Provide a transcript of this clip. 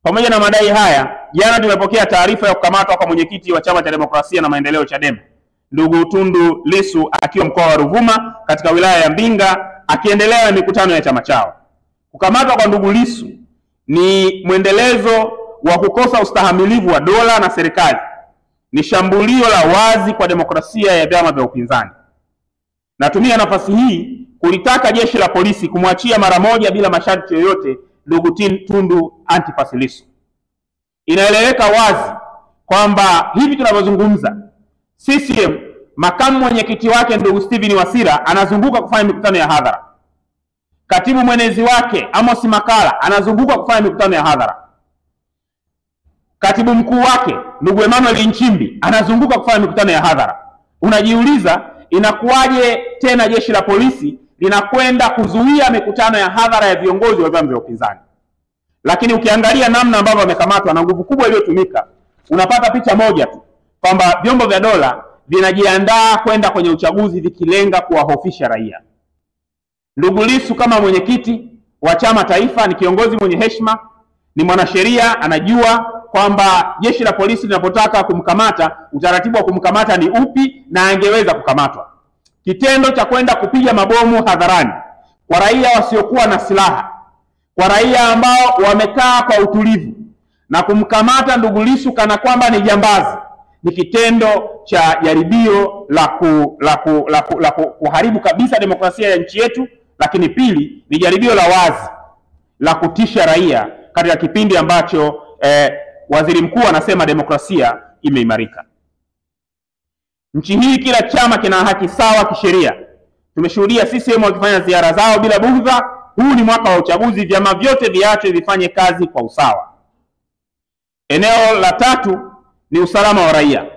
Pamoja na madai haya, jana tumepokea taarifa ya kukamatwa kwa mwenyekiti wa Chama cha Demokrasia na Maendeleo Chadema, ndugu Tundu Lissu akiwa mkoa wa Ruvuma katika wilaya ya Mbinga akiendelea na mikutano ya chama chao. Kukamatwa kwa ndugu Lissu ni mwendelezo wa kukosa ustahimilivu wa dola na serikali. Ni shambulio la wazi kwa demokrasia ya vyama vya upinzani. Natumia nafasi hii kulitaka jeshi la polisi kumwachia mara moja bila masharti yoyote ndugu Tundu Antipas Lissu. Inaeleweka wazi kwamba hivi tunavyozungumza, CCM makamu mwenyekiti wake ndugu Steven Wasira anazunguka kufanya mikutano ya hadhara. Katibu mwenezi wake Amos Makala anazunguka kufanya mikutano ya hadhara. Katibu mkuu wake ndugu Emmanuel Nchimbi anazunguka kufanya mikutano ya hadhara. Unajiuliza, inakuwaje tena jeshi la polisi linakwenda kuzuia mikutano ya hadhara ya viongozi wa vyama vya upinzani? Lakini ukiangalia namna ambavyo wamekamatwa na nguvu kubwa iliyotumika, unapata picha moja tu kwamba vyombo vya dola vinajiandaa kwenda kwenye uchaguzi vikilenga kuwahofisha raia. Ndugu Lissu kama mwenyekiti wa chama taifa ni kiongozi mwenye heshima, ni mwanasheria, anajua kwamba jeshi la polisi linapotaka kumkamata, utaratibu wa kumkamata ni upi na angeweza kukamatwa. Kitendo cha kwenda kupiga mabomu hadharani kwa raia wasiokuwa na silaha, kwa raia ambao wamekaa kwa utulivu, na kumkamata ndugu Lissu kana kwamba ni jambazi, ni kitendo cha jaribio la kuharibu kabisa demokrasia ya nchi yetu. Lakini pili, ni jaribio la wazi la kutisha raia katika kipindi ambacho waziri mkuu anasema demokrasia imeimarika. Nchi hii kila chama kina haki sawa kisheria. Tumeshuhudia CCM wakifanya ziara zao bila bughudha. Huu ni mwaka wa uchaguzi, vyama vyote viache vifanye kazi kwa usawa. Eneo la tatu ni usalama wa raia.